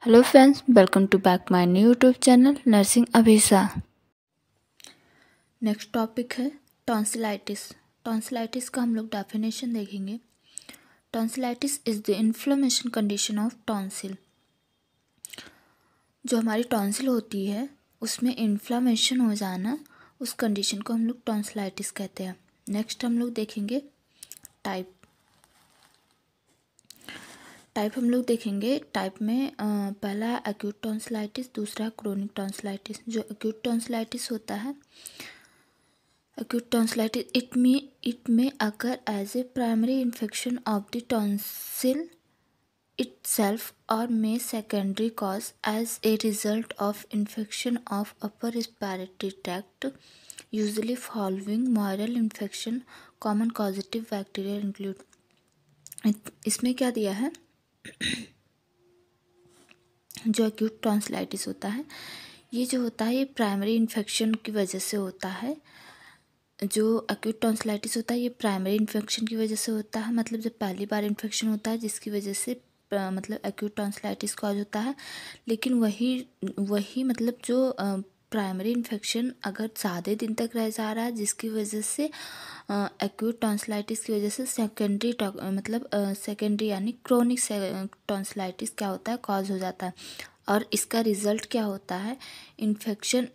Hello friends, welcome to back my new YouTube channel nursing Abhisa. Next topic है tonsillitis. Tonsillitis का हम लोग definition देखेंगे। Tonsillitis is the inflammation condition of tonsil. जो हमारी tonsil होती है उसमें इन्फ्लेमेशन हो जाना, उस कंडीशन को हम लोग टॉन्सिलाइटिस कहते हैं। नेक्स्ट हम लोग देखेंगे टाइप हम लोग देखेंगे। टाइप में पहला एक्यूट टॉन्सिलाइटिस, दूसरा क्रोनिक टॉन्सिलाइटिस। जो एक्यूट टॉन्सिलाइटिस होता है, acute tonsillitis, it may occur as a primary infection of the tonsil itself or may secondary cause as a result of infection of upper respiratory tract, usually following viral infection. Common causative bacteria include, इसमें क्या दिया है, जो acute tonsillitis होता है ये जो होता है ये प्राइमरी इन्फेक्शन की वजह से होता है। जो एक्यूट टॉन्सिलाइटिस होता है ये प्राइमरी इन्फेक्शन की वजह से होता है, मतलब जब पहली बार इन्फेक्शन होता है जिसकी वजह से मतलब एक्यूट टॉन्सिलाइटिस कॉज होता है। लेकिन वही मतलब जो प्राइमरी इन्फेक्शन अगर ज़्यादा दिन तक रह जा रहा है जिसकी वजह से एक्यूट टॉन्सिलाइटिस की वजह से सेकेंडरी मतलब सेकेंडरी यानी क्रोनिक टॉन्सिलाइटिस क्या होता है, कॉज हो जाता है। और इसका रिजल्ट क्या होता है, infection,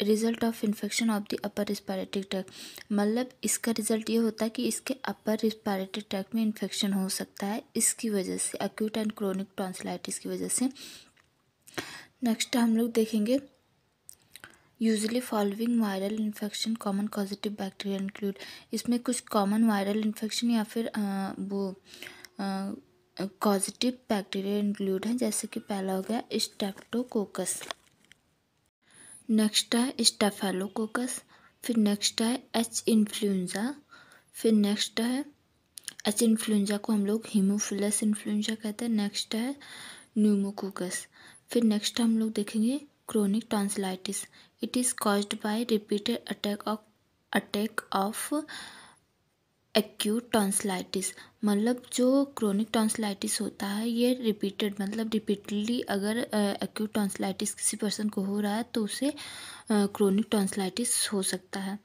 result of infection of the upper respiratory tract. मतलब इसका रिजल्ट ये होता है कि इसके अपर रिस्पायरेटरी ट्रैक्ट में इन्फेक्शन हो सकता है इसकी वजह से, एक्यूट एंड क्रोनिक टॉन्सिलाइटिस की वजह से। नेक्स्ट हम लोग देखेंगे usually following viral infection common causative bacteria include. इसमें कुछ कॉमन वायरल इन्फेक्शन या फिर वो कॉजेटिव बैक्टीरिया इंक्लूड हैं, जैसे कि पहला हो गया स्टेप्टोकोकस, नेक्स्ट है स्टेफेलोकोकस, फिर नेक्स्ट है एच इन्फ्लुएंजा, फिर नेक्स्ट है एच इन्फ्लुएंजा को हम लोग हीमोफिलस इन्फ्लुएंजा कहते हैं। नेक्स्ट है न्यूमोकोकस। फिर नेक्स्ट हम लोग देखेंगे chronic tonsillitis. It is caused by repeated attack of acute tonsillitis. मतलब जो क्रोनिक टॉन्सिलाइटिस होता है ये रिपीटेडली अगर एक्यूट टॉन्सिलाइटिस किसी पर्सन को हो रहा है तो उसे क्रोनिक टॉन्सिलाइटिस हो सकता है।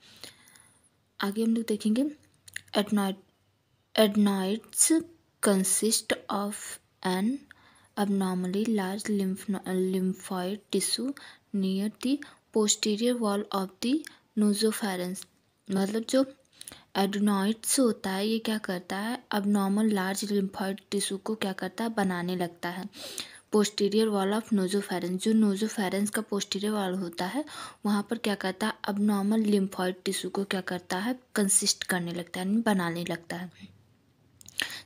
आगे हम लोग देखेंगे adenoids consist of an abnormally large lymphoid tissue near the posterior wall of the nasopharynx। मतलब जो एडनॉइड्स होता है ये क्या करता है, अबनॉर्मल लार्ज लिम्फॉइड टिश्यू को क्या करता है, बनाने लगता है पोस्टीरियर वॉल ऑफ नोजोफेरेंस। जो नोजोफेरेंस का पोस्टीरियर वॉल होता है वहाँ पर क्या करता है, अबनॉर्मल लिम्फॉइड टिश्यू को क्या करता है, कंसिस्ट करने लगता है, यानी बनाने लगता है,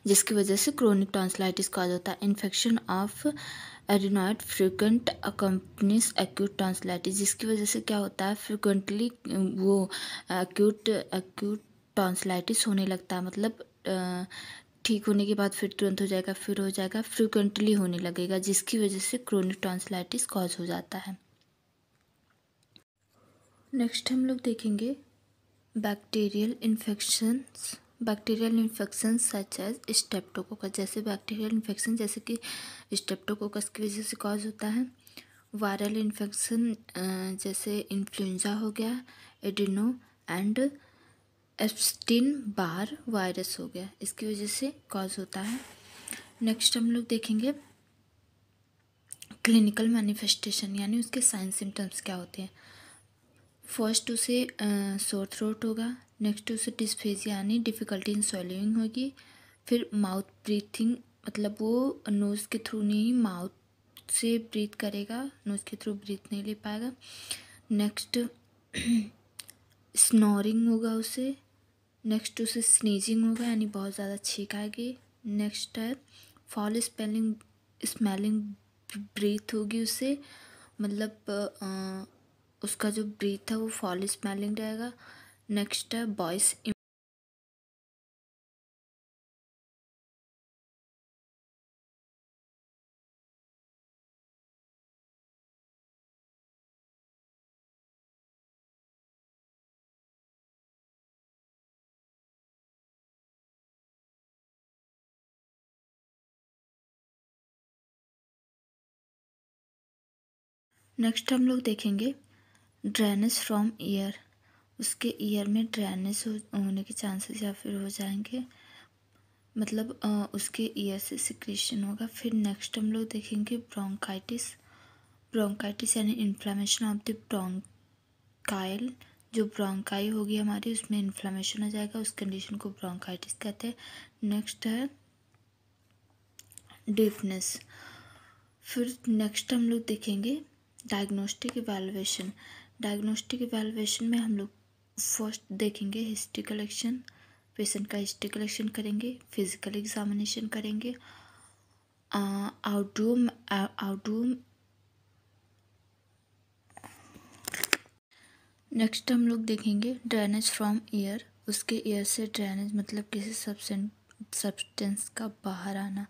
जिसकी वजह से क्रोनिक टॉन्सिलाइटिस कॉज होता है। Infection of adenoid frequent accompanies acute tonsillitis, जिसकी वजह से क्या होता है, फ्रिक्वेंटली वो एक्यूट टॉन्सिलाइटिस होने लगता है। मतलब ठीक होने के बाद फिर तुरंत हो जाएगा, फिर हो जाएगा, फ्रिक्वेंटली होने लगेगा, जिसकी वजह से क्रोनिक टॉन्सिलाइटिस कॉज हो जाता है। नेक्स्ट हम लोग देखेंगे bacterial infections. Bacterial infection such as streptococcus, जैसे बैक्टीरियल इन्फेक्शन जैसे कि स्टेप्टोकोकस की वजह से कॉज होता है। वायरल इन्फेक्शन जैसे इन्फ्लुएंजा हो गया, adeno and Epstein Barr virus हो गया, इसकी वजह से कॉज होता है। नेक्स्ट हम लोग देखेंगे क्लिनिकल मैनिफेस्टेशन, यानी उसके साइन सिम्टम्स क्या होते हैं। फर्स्ट उसे सोर थ्रोट होगा, नेक्स्ट उसे डिस्फेजिया यानी डिफ़िकल्टी इन स्वेलिंग होगी, फिर माउथ ब्रीथिंग, मतलब वो नोज़ के थ्रू नहीं माउथ से ब्रीथ करेगा, नोज़ के थ्रू ब्रीथ नहीं ले पाएगा। नेक्स्ट स्नोरिंग होगा उसे, नेक्स्ट उसे स्नीजिंग होगा यानी बहुत ज़्यादा छींक आएगी। नेक्स्ट है फॉल स्मेलिंग ब्रीथ होगी उसे, मतलब उसका जो ब्रीथ है वो फॉल स्मेलिंग रहेगा। नेक्स्ट है वॉइस नेक्स्ट हम लोग देखेंगे ड्रेनेज फ्रॉम ईयर, उसके ईयर में ड्रेनेज होने के चांसेस या फिर हो जाएंगे, मतलब उसके ईयर से सिक्रीशन होगा। फिर नेक्स्ट हम लोग देखेंगे ब्रोंकाइटिस, ब्रोंकाइटिस यानी इन्फ्लामेशन ऑफ द ब्रोंकाइल, जो ब्रोंकाई होगी हमारी उसमें इन्फ्लामेशन हो जाएगा, उस कंडीशन को ब्रोंकाइटिस कहते हैं। नेक्स्ट है डीफनेस। फिर नेक्स्ट हम लोग देखेंगे डायग्नोस्टिक इवैल्यूएशन। डायग्नोस्टिक इवैल्यूएशन में हम लोग फर्स्ट देखेंगे हिस्ट्री कलेक्शन, पेशेंट का हिस्ट्री कलेक्शन करेंगे, फिजिकल एग्जामिनेशन करेंगे, आउटडोर नेक्स्ट हम लोग देखेंगे ड्रेनेज फ्रॉम ईयर, उसके ईयर से ड्रेनेज मतलब किसी सब्सटेंस का बाहर आना।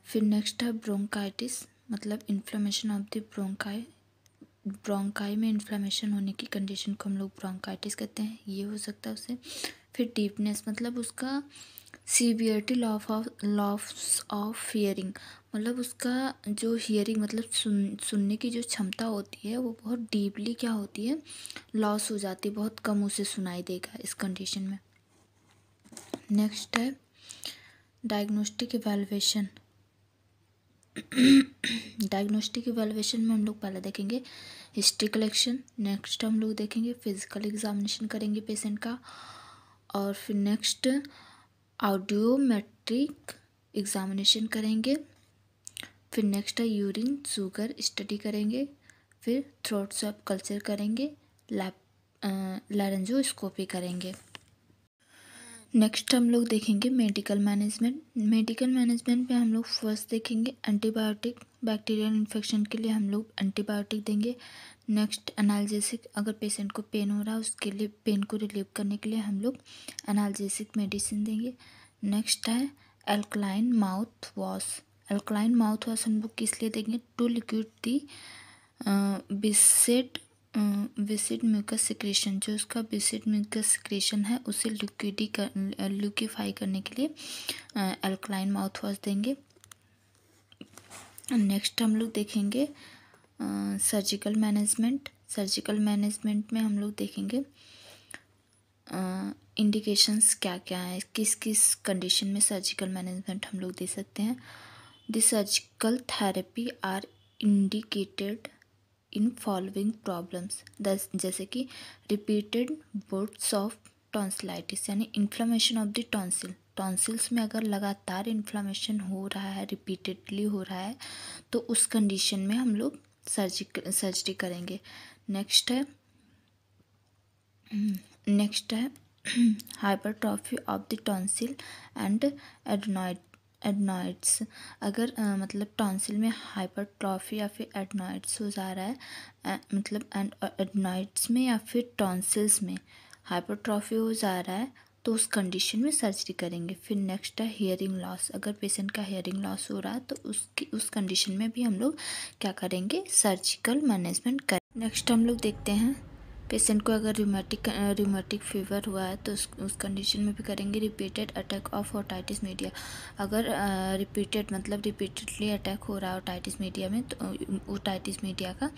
फिर नेक्स्ट है ब्रोंकाइटिस, मतलब inflammation of the bronchi, bronchi में इन्फ्लेमेशन होने की कंडीशन को हम लोग ब्रोंकाइटिस कहते हैं, ये हो सकता है उससे। फिर डीपनेस मतलब उसका सीवियरिटी लॉस ऑफ हियरिंग, मतलब उसका जो हियरिंग मतलब सुनने की जो क्षमता होती है वो बहुत डीपली क्या होती है, लॉस हो जाती है, बहुत कम उसे सुनाई देगा इस कंडीशन में। नेक्स्ट है डायग्नोस्टिक इवैल्यूएशन। डायग्नोस्टिक इवैल्यूएशन में हम लोग पहले देखेंगे हिस्ट्री कलेक्शन, नेक्स्ट हम लोग देखेंगे फिजिकल एग्जामिनेशन करेंगे पेशेंट का, और फिर नेक्स्ट ऑडियोमेट्रिक एग्जामिनेशन करेंगे, फिर नेक्स्ट है यूरिन शुगर स्टडी करेंगे, फिर थ्रोट स्वैब कल्चर करेंगे, लैरेंजोस्कोपी करेंगे। नेक्स्ट हम लोग देखेंगे मेडिकल मैनेजमेंट। मेडिकल मैनेजमेंट में हम लोग फर्स्ट देखेंगे एंटीबायोटिक, बैक्टीरियल इन्फेक्शन के लिए हम लोग एंटीबायोटिक देंगे। नेक्स्ट एनाल्जेसिक, अगर पेशेंट को पेन हो रहा है उसके लिए पेन को रिलीव करने के लिए हम लोग एनाल्जेसिक मेडिसिन देंगे। नेक्स्ट है alkaline mouth wash. Alkaline mouth wash हम लोग किस लिए देंगे, to liquid the viscid mucus secretion, जो उसका विसिड म्यूकस सिक्रेशन है उसे लिक्विफाई करने के लिए एल्कलाइन माउथ वॉश देंगे। नेक्स्ट हम लोग देखेंगे सर्जिकल मैनेजमेंट। सर्जिकल मैनेजमेंट में हम लोग देखेंगे इंडिकेशंस क्या क्या है, किस किस कंडीशन में सर्जिकल मैनेजमेंट हम लोग दे सकते हैं। The surgical therapy are indicated in following problems, जैसे कि रिपीटेड बुर्स्ट ऑफ टॉन्सिलाइटिस यानी inflammation of the tonsil, tonsils में अगर लगातार इन्फ्लेमेशन हो रहा है, रिपीटेडली हो रहा है, तो उस कंडीशन में हम लोग सर्जरी करेंगे। नेक्स्ट है hypertrophy of the tonsil and adenoids, अगर मतलब टॉन्सिल में हाइपरट्रॉफी या फिर एडनॉइड्स हो जा रहा है, मतलब एडनॉइड्स में या फिर टॉन्सिल्स में हाइपरट्रॉफी हो जा रहा है तो उस कंडीशन में सर्जरी करेंगे। फिर नेक्स्ट है हियरिंग लॉस, अगर पेशेंट का हियरिंग लॉस हो रहा है तो उस कंडीशन में भी हम लोग क्या करेंगे, सर्जिकल मैनेजमेंट करें। नेक्स्ट हम लोग देखते हैं पेशेंट को अगर रिमेटिक फीवर हुआ है तो उस कंडीशन में भी करेंगे repeated attack of otitis media, अगर रिपीटेडली अटैक हो रहा है ओटाइटिस मीडिया में, तो ओटाइटिस मीडिया का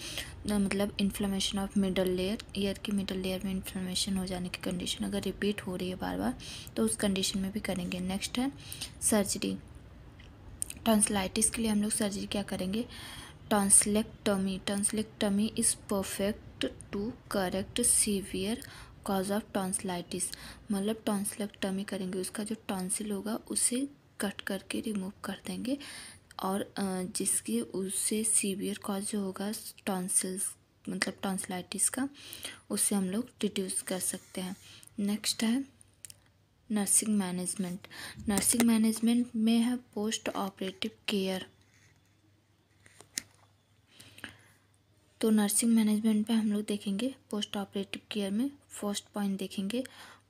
मतलब inflammation of middle layer, year की मिडल लेयर में इन्फ्लेमेशन हो जाने की कंडीशन अगर रिपीट हो रही है बार बार तो उस कंडीशन में भी करेंगे। नेक्स्ट है सर्जरी, टॉन्सिलाइटिस के लिए हम लोग सर्जरी क्या करेंगे, tonsillectomy. Tonsillectomy is perfect to correct severe cause of tonsillitis, मतलब टॉन्सिलेक्टमी करेंगे, उसका जो टॉन्सिल होगा उसे कट करके रिमूव कर देंगे और जिसकी उससे सीवियर कॉज जो होगा टॉन्सिल्स मतलब टॉन्सिलाइटिस का, उससे हम लोग रिड्यूस कर सकते हैं। नेक्स्ट है नर्सिंग मैनेजमेंट। नर्सिंग मैनेजमेंट में है पोस्ट ऑपरेटिव केयर, तो नर्सिंग मैनेजमेंट में हम लोग देखेंगे पोस्ट ऑपरेटिव केयर में फर्स्ट पॉइंट देखेंगे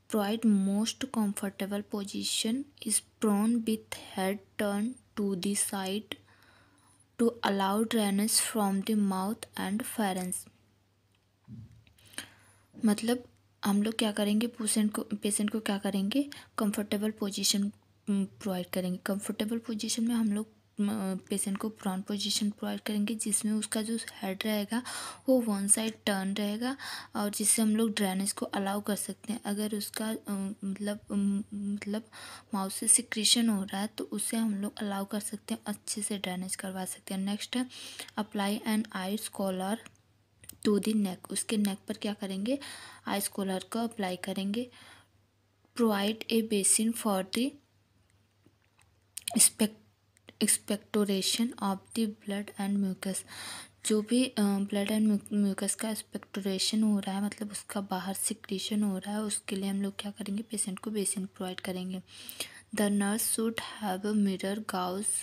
provide most comfortable position is prone with head turn to the side to allow drainage from the mouth and pharynx, मतलब हम लोग क्या करेंगे, पेशेंट को क्या करेंगे, कंफर्टेबल पोजीशन प्रोवाइड करेंगे। कंफर्टेबल पोजीशन में हम लोग पेशेंट को प्रोन पोजीशन प्रोवाइड करेंगे, जिसमें उसका जो हेड रहेगा वो वन साइड टर्न रहेगा, और जिससे हम लोग ड्रेनेज को अलाउ कर सकते हैं। अगर उसका मतलब माउथ से सिक्रीशन हो रहा है तो उसे हम लोग अलाउ कर सकते हैं, अच्छे से ड्रेनेज करवा सकते हैं। नेक्स्ट है apply an ice collar to the neck. उसके नेक पर क्या करेंगे, आइस कॉलर को अप्लाई करेंगे। Provide a basin for the expectoration of the blood and mucus. जो भी ब्लड एंड म्यूकस का एक्सपेक्टोरेशन हो रहा है, मतलब उसका बाहर सिक्रीशन हो रहा है, उसके लिए हम लोग क्या करेंगे, पेशेंट को बेसिन प्रोवाइड करेंगे। The nurse should have a mirror gauze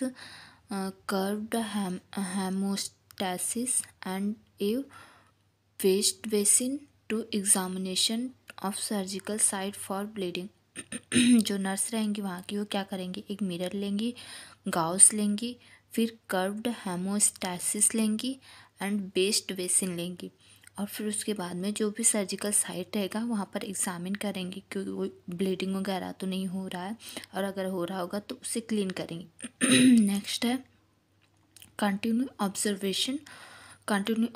curved hemostasis and a waste basin to examination of surgical site for bleeding. जो नर्स रहेंगी वहाँ की, वो क्या करेंगी, एक मिरर लेंगी, गाउस लेंगी, फिर कर्व्ड हेमोस्टेसिस लेंगी एंड वेस्ट बेसिन लेंगी, और फिर उसके बाद में जो भी सर्जिकल साइट रहेगा वहाँ पर एग्जामिन करेंगे क्योंकि वो ब्लीडिंग वगैरह तो नहीं हो रहा है, और अगर हो रहा होगा तो उसे क्लीन करेंगे। नेक्स्ट है कंटिन्यू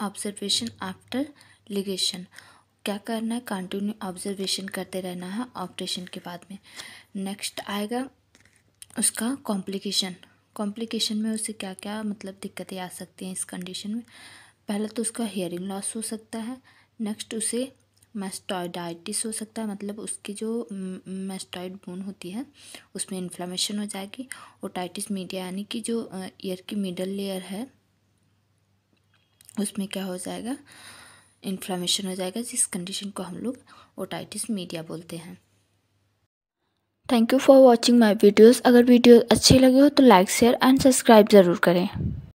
ऑब्जर्वेशन आफ्टर लिगेशन। क्या करना है, कंटिन्यू ऑब्जर्वेशन करते रहना है ऑपरेशन के बाद में। नेक्स्ट आएगा उसका कॉम्प्लिकेशन में उसे क्या क्या मतलब दिक्कतें आ सकती हैं इस कंडीशन में। पहले तो उसका हियरिंग लॉस हो सकता है। नेक्स्ट उसे मैस्टोइडाइटिस हो सकता है, मतलब उसकी जो मैस्टोइड बोन होती है उसमें इन्फ्लेमेशन हो जाएगी। ओटाइटिस मीडिया यानी कि जो ईयर की मिडल लेयर है उसमें क्या हो जाएगा, इन्फ्लेमेशन हो जाएगा, जिस कंडीशन को हम लोग ओटाइटिस मीडिया बोलते हैं। Thank you for watching my videos. अगर वीडियो अच्छी लगी हो तो लाइक शेयर एंड सब्सक्राइब ज़रूर करें।